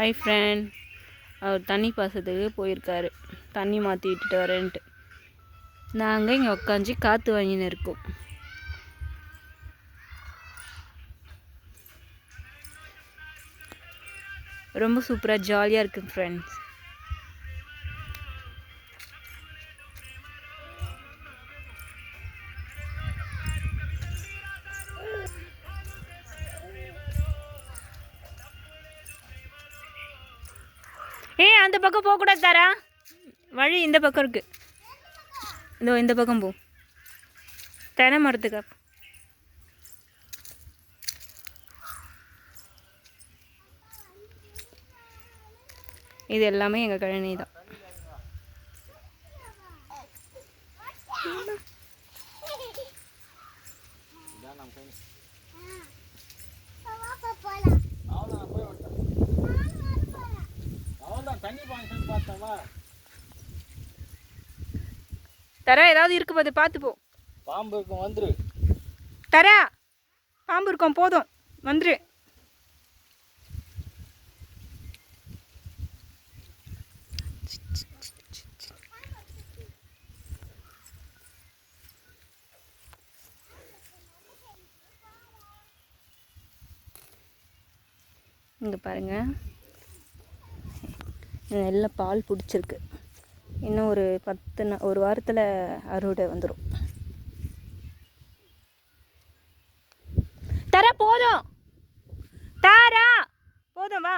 Hi friend, அவர் தண்ணி பாசத்துக்கு போயிருக்காரு. தண்ணி மாற்றி விட்டுட்டு வரேன்ட்டு நாங்கள் இங்கே உட்காந்து காற்று வாங்கின்னு இருக்கோம். ரொம்ப சூப்பராக ஜாலியாக இருக்குது ஃப்ரெண்ட்ஸ். அந்த பக்கம் போகக்கூடாது தாரா, வழி இந்த பக்கம் இருக்கு. இந்த பக்கம் போ. தென்னை மரத்துக்கு இது எல்லாமே எங்கள் கழனி தான். தரா ஏதாவது இருக்கு போது பார்த்து போ. பாம்பு இருக்கும், வந்துரு. தரா பாம்பு இருக்கும், போதும் வந்துரு. இங்கே பாருங்க, எல்லாம் பால் பிடிச்சிருக்கு. இன்னும் ஒரு வாரத்தில் அறுவடை வந்துடும். தரா போதும், தாரா போதும், வா.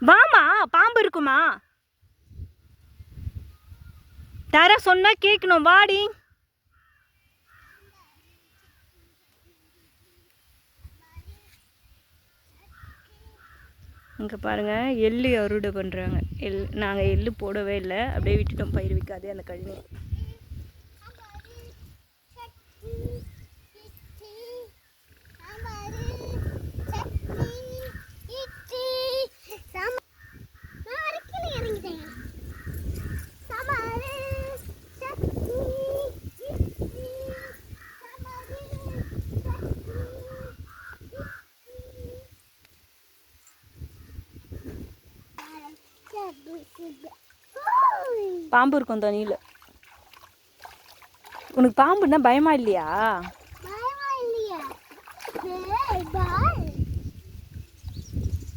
வாமா, பாம்பு இருக்குமா? தாரா சொன்னா கேட்கணும், வாடி. இங்கே பாருங்கள், எள்ளு அறுவடை பண்ணுறாங்க. நாங்கள் எள்ளு போடவே இல்லை, அப்படியே விட்டுட்டோம். பயிர் வைக்காதே அந்த கழனி. பாம்பு இருக்கும் தண்ணியில். உனக்கு பாம்புன்னா பயமா இல்லையா?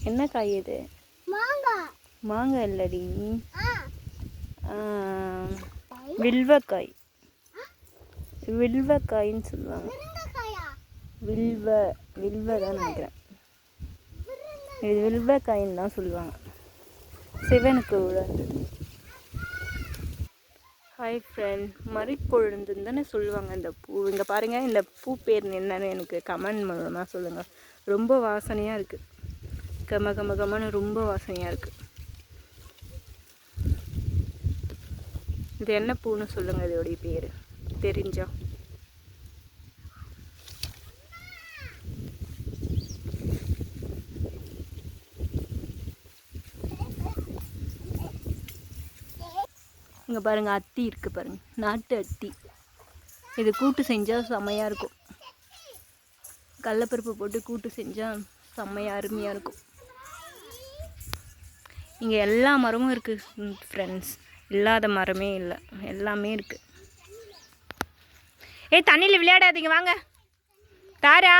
என்ன காய் இது? மாங்காய் இல்லடி, வில்வக்காய். வில்வக்காயின்னு சொல்லுவாங்க. வில்வ தான் நினைக்கிறேன். இது வில்வக்காயின்னு தான் சொல்லுவாங்க. சிவனுக்கு உழந்தது. ஹாய் ஃப்ரெண்ட், மறிக்கொழுந்துன்னு தானே சொல்லுவாங்க இந்த பூ. இங்கே பாருங்கள், இந்த பூ பேர் என்னன்னு எனக்கு கமெண்ட் மூலமாக சொல்லுங்கள். ரொம்ப வாசனையாக இருக்குது, கமன்னு ரொம்ப வாசனையாக இருக்குது. இது என்ன பூன்னு சொல்லுங்கள், இதோடைய பேர் தெரிஞ்சா. இங்கே பாருங்கள், அத்தி இருக்குது பாருங்கள், நாட்டு அத்தி. இது கூட்டு செஞ்சால் செம்மையாக இருக்கும். கடலப்பருப்பு போட்டு கூட்டு செஞ்சால் செம்மையாக அருமையாக இருக்கும். இங்கே எல்லா மரமும் இருக்குது ஃப்ரெண்ட்ஸ், இல்லாத மரமே இல்லை, எல்லாமே இருக்குது. தண்ணியில் விளையாடாதீங்க, வாங்க. தாரா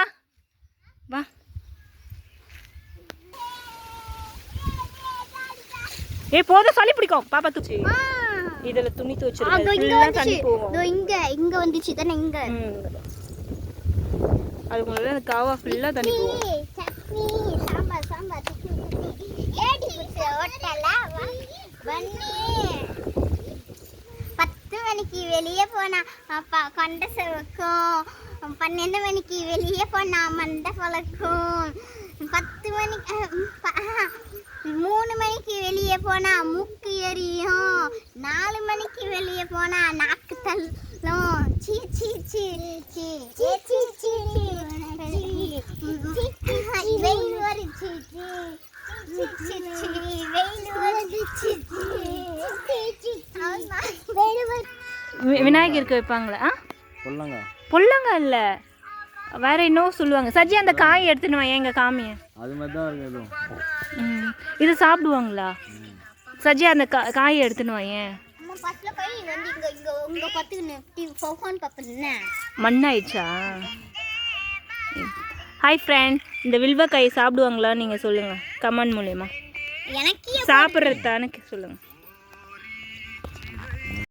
வா. போதும், சளி பிடிக்கும் பாப்பா. தூச்சி இதுல துணி துவைச்சிருக்கேன். இங்க வந்துச்சு தானே, இங்க அதுக்குள்ள அந்த காவா ஃபுல்லா தண்ணி போகும். சட்னி சாம்பார் சாம்பார் ஏடி புடிச்ச ஹோட்டல்ல வண்ணி 10 மணிக்கு வெளியே போனா கொண்ட செவக்கும், 12 மணிக்கு வெளியே போனா மண்டை பழக்கும், 10 மணிக்கு 3 மணிக்கு வெளியே போனா மூக்கு எரியும், 4 மணிக்கு வெளியே போனா நாக்கு தள்ளும். சீ சீ சீ சீ சீ சீ சீ வெயில் வருச்சு, வெயில் வருச்சு. விநாயகருக்கு வைப்பாங்களா? பொல்லங்க இல்லை, வேற இன்னும் சொல்லுவாங்க. சஜி அந்த காய் எடுத்துன்னு வா, எங்க காமிய. அது மாதிரி தான் இருக்கு எதுவும். இது சாப்பிடுவாங்களா? சஜி அந்த காயை எடுத்துன்னு வா. ஏன் அம்மா பஸ்ல போய் வந்து இங்க இங்க உங்க பத்துக்கு ஃபோன் பாப்பேன். மண்ணாயிடுச்சா? ஹாய் ஃப்ரெண்ட், இந்த வில்வக்காயை சாப்பிடுவாங்களா நீங்கள் சொல்லுங்கள் கமெண்ட் மூலயமா. எனக்கு சாப்பிட்றது தானே சொல்லுங்கள்.